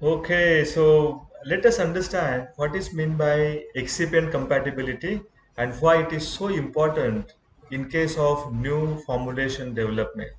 Okay, so let us understand what is meant by excipient compatibility and why it is so important in case of new formulation development.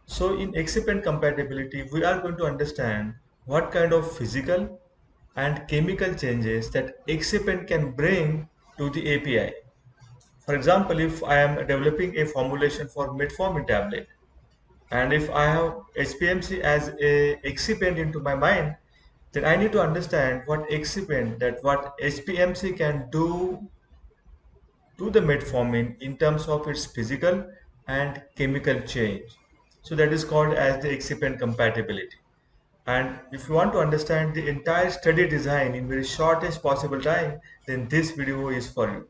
So in excipient compatibility, we are going to understand what kind of physical and chemical changes that excipient can bring to the API. For example, if I am developing a formulation for metformin tablet, and if I have HPMC as a excipient into my mind, then I need to understand what excipient, that what HPMC can do to the metformin in terms of its physical and chemical change. So that is called as the excipient compatibility. And if you want to understand the entire study design in very shortest possible time, then this video is for you.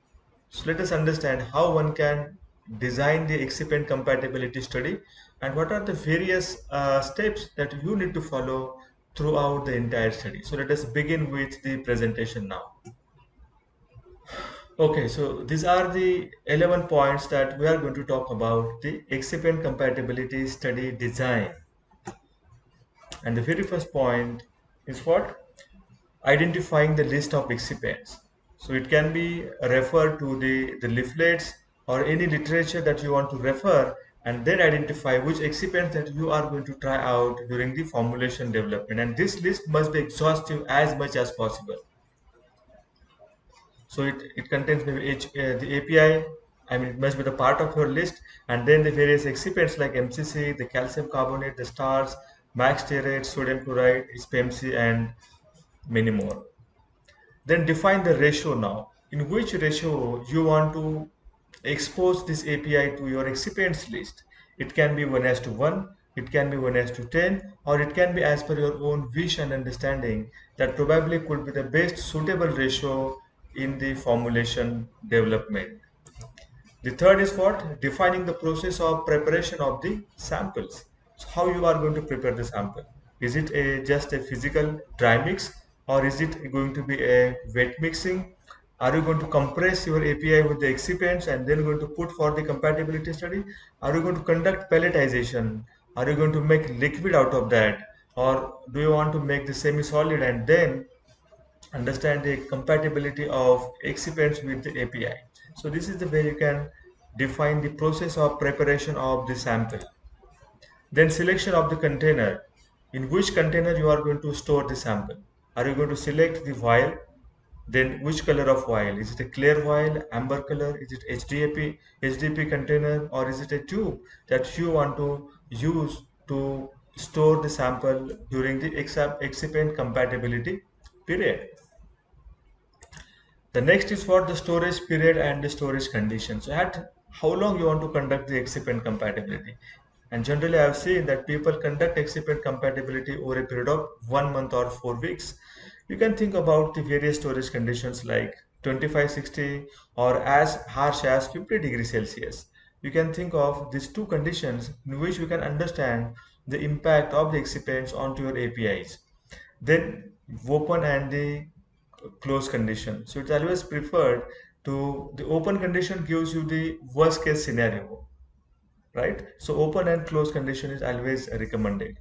So let us understand how one can design the excipient compatibility study and what are the various steps that you need to follow throughout the entire study. So let us begin with the presentation now. Okay, so these are the 11 points that we are going to talk about the excipient compatibility study design. And the very first point is what? Identifying the list of excipients. So it can be referred to the leaflets or any literature that you want to refer, and then identify which excipients that you are going to try out during the formulation development. And this list must be exhaustive as much as possible. So it contains maybe the API, I mean, it must be the part of your list, and then the various excipients like MCC, the calcium carbonate, the stars, max stearate, sodium chloride, HPMC, and many more. Then define the ratio now. In which ratio you want to expose this API to your excipients list. It can be 1 as to 1, it can be 1 as to 10, or it can be as per your own wish and understanding that probably could be the best suitable ratio in the formulation development. The third is what? Defining the process of preparation of the samples. So how you are going to prepare the sample. Is it just a physical dry mix, or is it going to be a wet mixing? Are you going to compress your API with the excipients and then going to put for the compatibility study? Are you going to conduct pelletization? Are you going to make liquid out of that? Or do you want to make the semi-solid and then understand the compatibility of excipients with the API. So this is the way you can define the process of preparation of the sample. Then selection of the container. In which container you are going to store the sample. Are you going to select the vial? Then which color of vial? Is it a clear vial, amber color? Is it HDP container, or is it a tube that you want to use to store the sample during the excipient compatibility period? The next is for the storage period and the storage conditions. So at how long you want to conduct the excipient compatibility. And generally I have seen that people conduct excipient compatibility over a period of 1 month or 4 weeks. You can think about the various storage conditions like 2560 or as harsh as 50 degrees Celsius. You can think of these two conditions in which you can understand the impact of the excipients onto your APIs. Then open and the close condition. So it's always preferred to the open condition gives you the worst case scenario, right? So open and close condition is always recommended.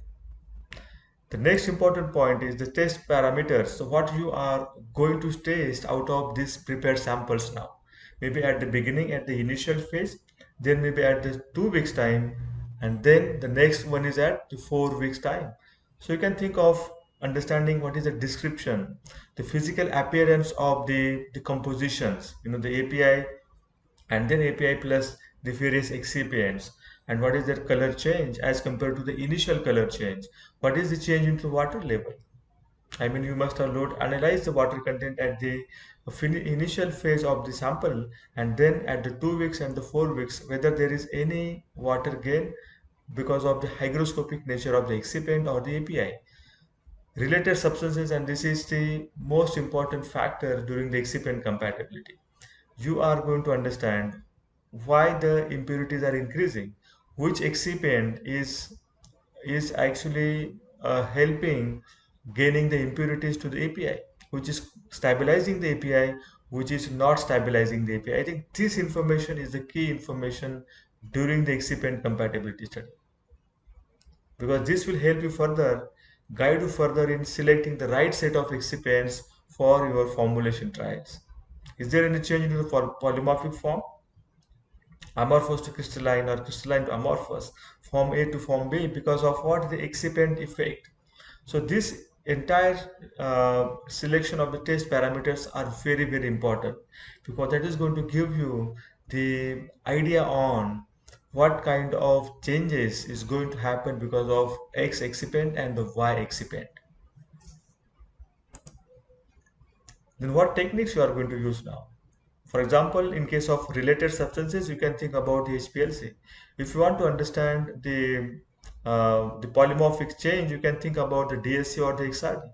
The next important point is the test parameters. So what you are going to test out of these prepared samples now. Maybe at the beginning, at the initial phase, then maybe at the 2 weeks time, and then the next one is at the 4 weeks time. So you can think of understanding what is the description, the physical appearance of the compositions, the API and then API plus the various excipients, and what is their color change as compared to the initial color change. What is the change into water level? I mean, you must have analyzed the water content at the initial phase of the sample, and then at the 2 weeks and the 4 weeks, whether there is any water gain because of the hygroscopic nature of the excipient or the API. Related substances, and this is the most important factor during the excipient compatibility. You are going to understand why the impurities are increasing, which excipient is actually helping gaining the impurities to the API, which is stabilizing the API, which is not stabilizing the API. I think this information is the key information during the excipient compatibility study, because this will help you further guide you further in selecting the right set of excipients for your formulation trials. Is there any change in the polymorphic form? Amorphous to crystalline or crystalline to amorphous, form A to form B, because of what? The excipient effect. So this entire selection of the test parameters are very, very important, because that is going to give you the idea on what kind of changes is going to happen because of X excipient and the Y excipient. Then what techniques you are going to use now? For example, in case of related substances, you can think about the HPLC. If you want to understand the polymorphic change, you can think about the DSC or the XRD.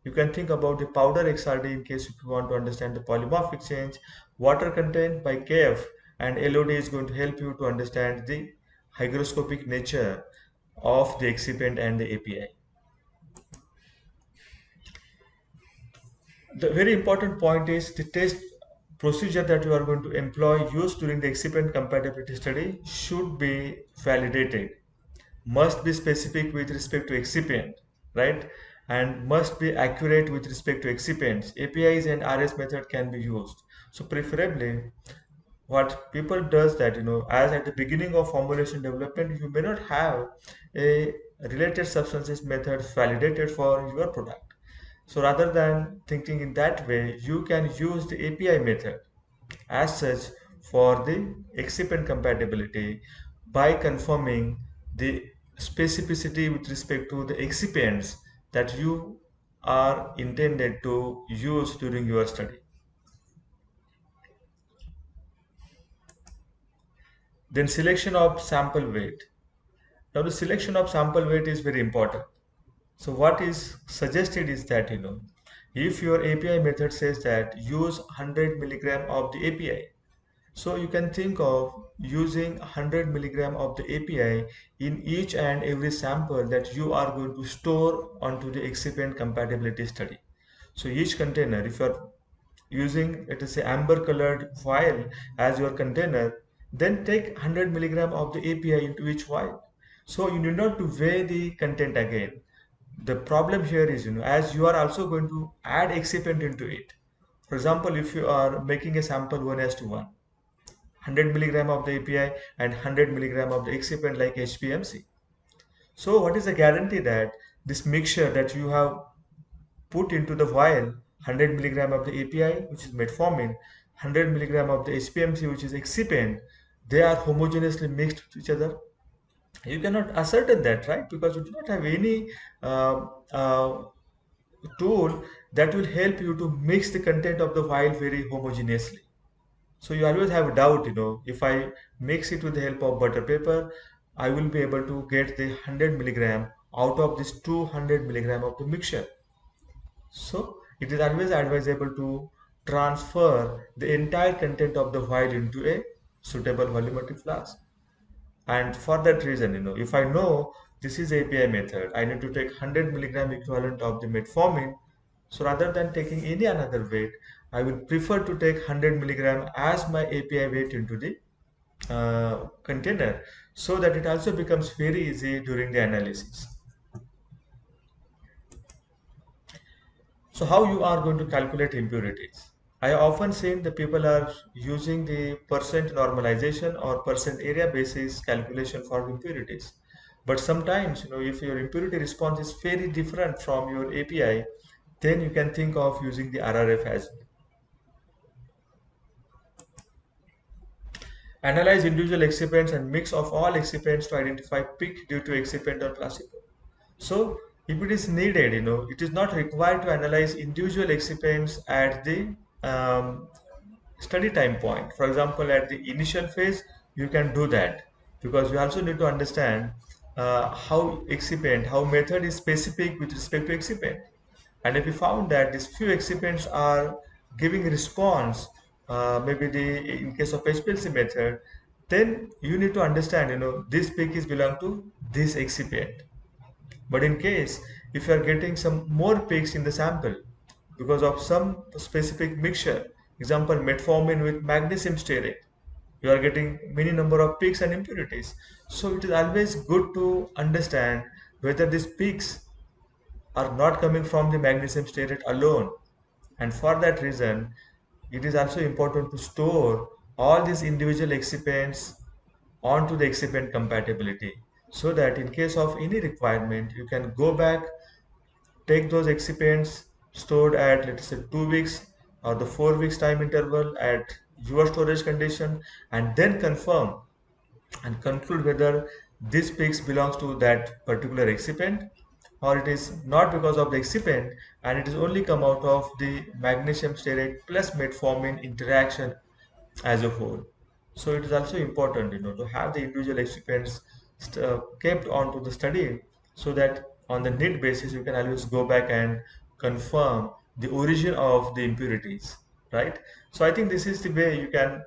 You can think about the powder XRD in case if you want to understand the polymorphic change. Water content by KF and LOD is going to help you to understand the hygroscopic nature of the excipient and the API. The very important point is the test procedure that you are going to employ used during the excipient compatibility study should be validated, must be specific with respect to excipient, right? And must be accurate with respect to excipients. APIs and RS method can be used. So preferably what people does that, as at the beginning of formulation development, you may not have a related substances method validated for your product. So rather than thinking in that way, you can use the API method as such for the excipient compatibility by confirming the specificity with respect to the excipients that you are intended to use during your study. Then selection of sample weight. Now the selection of sample weight is very important. So what is suggested is that, if your API method says that use 100 milligram of the API, so you can think of using 100 milligram of the API in each and every sample that you are going to store onto the excipient compatibility study. So each container, if you are using, let us say, amber colored vial as your container, then take 100 milligram of the API into each vial. So you need not to weigh the content again. The problem here is, as you are also going to add excipient into it. For example, if you are making a sample 1:1, 100 milligram of the API and 100 milligram of the excipient like HPMC. So what is the guarantee that this mixture that you have put into the vial, 100 milligram of the API, which is metformin, 100 milligram of the HPMC, which is excipient, they are homogeneously mixed with each other? You cannot ascertain that, right? Because you do not have any uh, uh, tool that will help you to mix the content of the vial very homogeneously. So you always have a doubt, if I mix it with the help of butter paper, I will be able to get the 100 milligram out of this 200 milligram of the mixture. So it is always advisable to transfer the entire content of the vial into a suitable volumetric flask. And for that reason, if I know this is API method, I need to take 100 milligram equivalent of the metformin. So rather than taking any another weight, I will prefer to take 100 milligram as my API weight into the container, so that it also becomes very easy during the analysis. So how you are going to calculate impurities? I often seen the people are using the percent normalization or percent area basis calculation for impurities. But sometimes, if your impurity response is very different from your API, then you can think of using the RRF as well. Analyze individual excipients and mix of all excipients to identify peak due to excipient or placebo. So if it is needed, it is not required to analyze individual excipients at the study time point. For example, at the initial phase, you can do that, because we also need to understand how method is specific with respect to excipient. And if we found that these few excipients are giving response, maybe in case of HPLC method, then you need to understand, this peak is belong to this excipient. But in case if you are getting some more peaks in the sample because of some specific mixture, example metformin with magnesium stearate, you are getting many number of peaks and impurities. So it is always good to understand whether these peaks are not coming from the magnesium stearate alone. And for that reason, it is also important to store all these individual excipients onto the excipient compatibility, so that in case of any requirement, you can go back, take those excipients stored at, let's say, 2 weeks or the 4 weeks time interval at your storage condition, and then confirm and conclude whether this peaks belongs to that particular excipient, or it is not because of the excipient and it is only come out of the magnesium stearate plus metformin interaction as a whole. So it is also important, to have the individual excipients kept onto the study, so that on the need basis you can always go back and confirm the origin of the impurities, right? So I think this is the way you can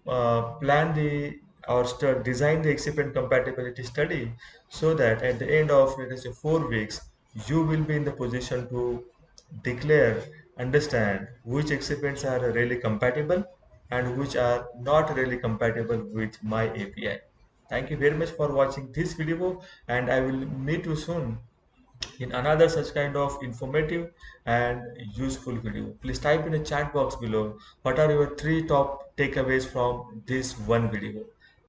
plan the or design the excipient compatibility study, so that at the end of, let us say, 4 weeks, you will be in the position to declare, understand which excipients are really compatible and which are not really compatible with my API. Thank you very much for watching this video, and I will meet you soon in another such kind of informative and useful video. Please type in the chat box below what are your three top takeaways from this one video.